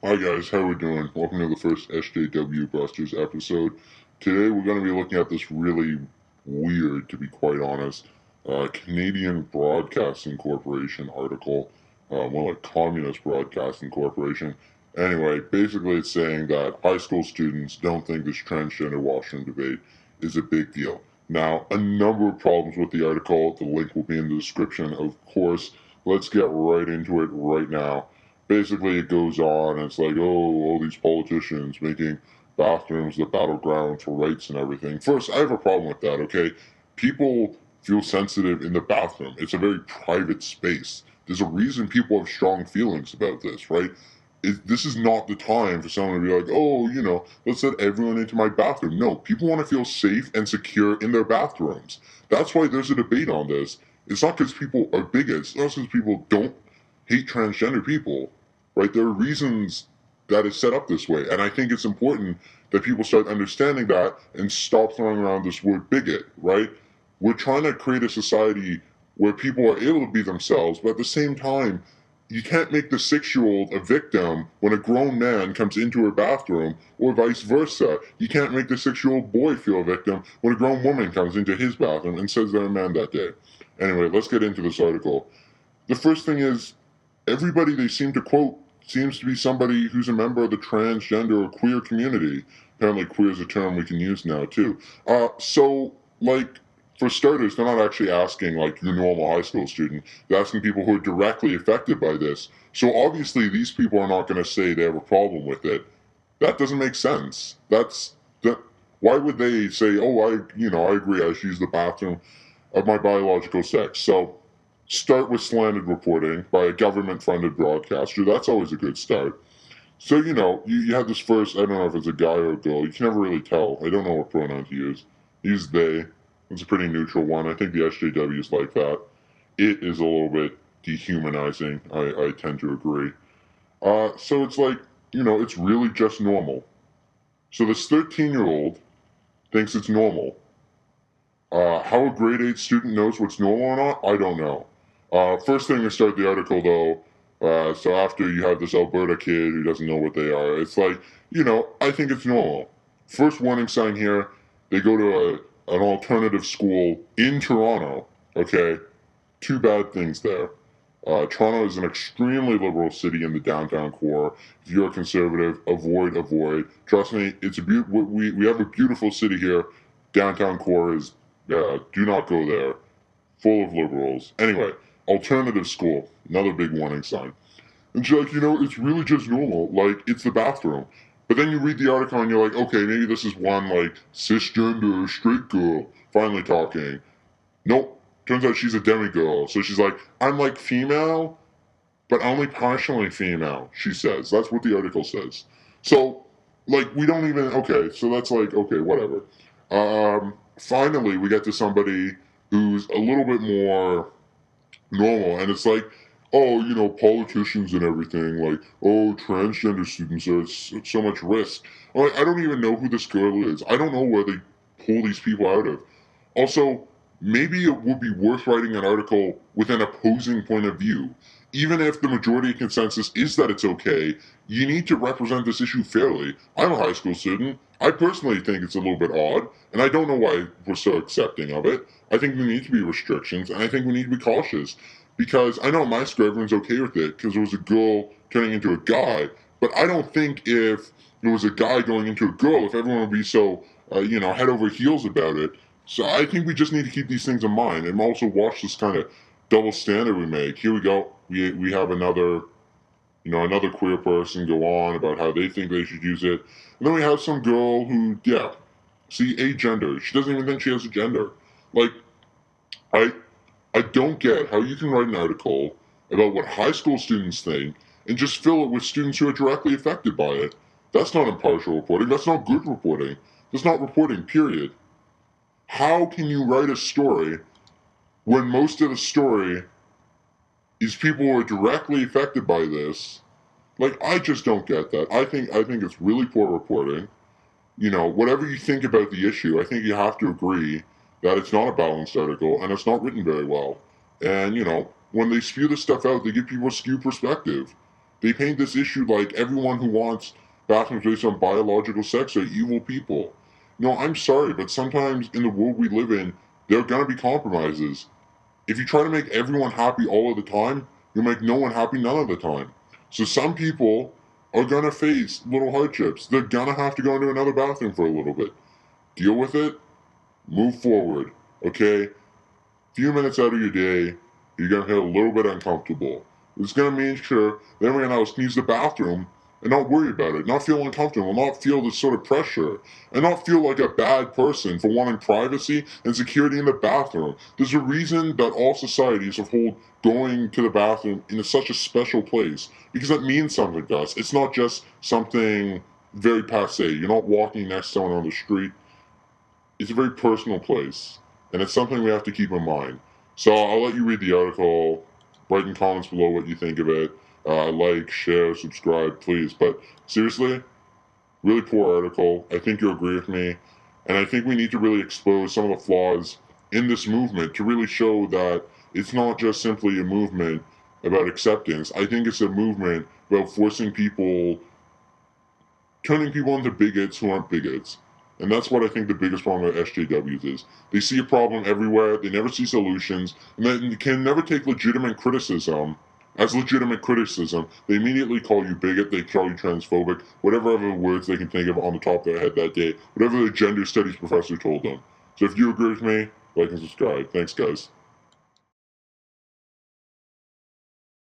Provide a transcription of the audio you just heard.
Hi guys, how we doing? Welcome to the first SJW Busters episode. Today we're going to be looking at this really weird, to be quite honest, Canadian Broadcasting Corporation article, more like Communist Broadcasting Corporation. Anyway, basically it's saying that high school students don't think this transgender washroom debate is a big deal. Now, a number of problems with the article. The link will be in the description, of course. Let's get right into it right now. Basically it goes on and it's like, oh, all these politicians making bathrooms the battleground for rights and everything. First, I have a problem with that, okay? People feel sensitive in the bathroom. It's a very private space. There's a reason people have strong feelings about this, right? This is not the time for someone to be like, oh, let's let everyone into my bathroom. No, people want to feel safe and secure in their bathrooms. That's why there's a debate on this. It's not because people are bigots. It's not because people don't hate transgender people, right? There are reasons that it's set up this way. And I think it's important that people start understanding that and stop throwing around this word bigot, right? We're trying to create a society where people are able to be themselves, but at the same time, you can't make the 6-year-old a victim when a grown man comes into her bathroom, or vice versa. You can't make the 6-year-old boy feel a victim when a grown woman comes into his bathroom and says they're a man that day. Anyway, let's get into this article. The first thing is, everybody they seem to quote seems to be somebody who's a member of the transgender or queer community. Apparently, queer is a term we can use now, too. For starters, they're not actually asking, like, your normal high school student. They're asking people who are directly affected by this. So obviously, these people are not going to say they have a problem with it. That doesn't make sense. Why would they say, oh, I agree, I should use the bathroom of my biological sex? So, start with slanted reporting by a government-funded broadcaster. That's always a good start. So, you have this first, I don't know if it's a guy or a girl. You can never really tell. I don't know what pronoun to use. Use they. It's a pretty neutral one. I think the SJW is like that. It is a little bit dehumanizing. I tend to agree. So it's like, it's really just normal. So this 13-year-old thinks it's normal. How a grade 8 student knows what's normal or not, I don't know. First thing to start the article, though, so after you have this Alberta kid who doesn't know what they are, it's like, I think it's normal. First warning sign here, they go to an alternative school in Toronto, okay? Two bad things there. Toronto is an extremely liberal city in the downtown core. If you're a conservative, avoid. Trust me, we have a beautiful city here. Downtown core is, do not go there. Full of liberals. Anyway, alternative school, another big warning sign. And she's like, it's really just normal. Like, it's the bathroom. But then you read the article and you're like, okay, maybe this is one, like, cisgender, straight girl finally talking. Nope. Turns out she's a demigirl. So she's like, I'm like female, but only partially female, she says. That's what the article says. So, like, we don't even, okay, so that's like, okay, whatever. Finally, we get to somebody who's a little bit more normal, and it's like, oh, politicians and everything, like, oh, transgender students are at so much risk. Like, I don't even know who this girl is. I don't know where they pull these people out of. Also, maybe it would be worth writing an article with an opposing point of view. Even if the majority consensus is that it's okay, you need to represent this issue fairly. I'm a high school student. I personally think it's a little bit odd, and I don't know why we're so accepting of it. I think there need to be restrictions, and I think we need to be cautious. Because I know in my school everyone's okay with it, because it was a girl turning into a guy, but I don't think if it was a guy going into a girl, if everyone would be so, head over heels about it. So I think we just need to keep these things in mind, and also watch this kind of double standard we make. Here we go. We have another queer person go on about how they think they should use it. And then we have some girl who, see, agender. She doesn't even think she has a gender. Like, I don't get how you can write an article about what high school students think and just fill it with students who are directly affected by it. That's not impartial reporting. That's not good reporting. That's not reporting, period. How can you write a story when most of the story is people who are directly affected by this? Like, I just don't get that. I think it's really poor reporting. Whatever you think about the issue, I think you have to agree that it's not a balanced article and it's not written very well. And, when they spew this stuff out, they give people a skewed perspective. They paint this issue like everyone who wants bathrooms based on biological sex are evil people. No, I'm sorry, but sometimes in the world we live in, there are going to be compromises. If you try to make everyone happy all of the time, you'll make no one happy none of the time. So some people are going to face little hardships. They're going to have to go into another bathroom for a little bit. Deal with it. Move forward. Okay? Few minutes out of your day, you're going to feel a little bit uncomfortable. It's going to mean sure that everyone else can use the bathroom and not worry about it, not feel uncomfortable, not feel this sort of pressure, and not feel like a bad person for wanting privacy and security in the bathroom. There's a reason that all societies uphold going to the bathroom in such a special place, because it means something to us. It's not just something very passe. You're not walking next to someone on the street. It's a very personal place, and it's something we have to keep in mind. So I'll let you read the article. Write in comments below what you think of it. Like, share, subscribe, please. But seriously, really poor article. I think you'll agree with me. And I think we need to really expose some of the flaws in this movement to really show that it's not just simply a movement about acceptance. I think it's a movement about forcing people, turning people into bigots who aren't bigots. And that's what I think the biggest problem with SJWs is. They see a problem everywhere, they never see solutions, and they can never take legitimate criticism as legitimate criticism. They immediately call you bigot, they call you transphobic, whatever other words they can think of on the top of their head that day, whatever the gender studies professor told them. So if you agree with me, like and subscribe. Thanks, guys.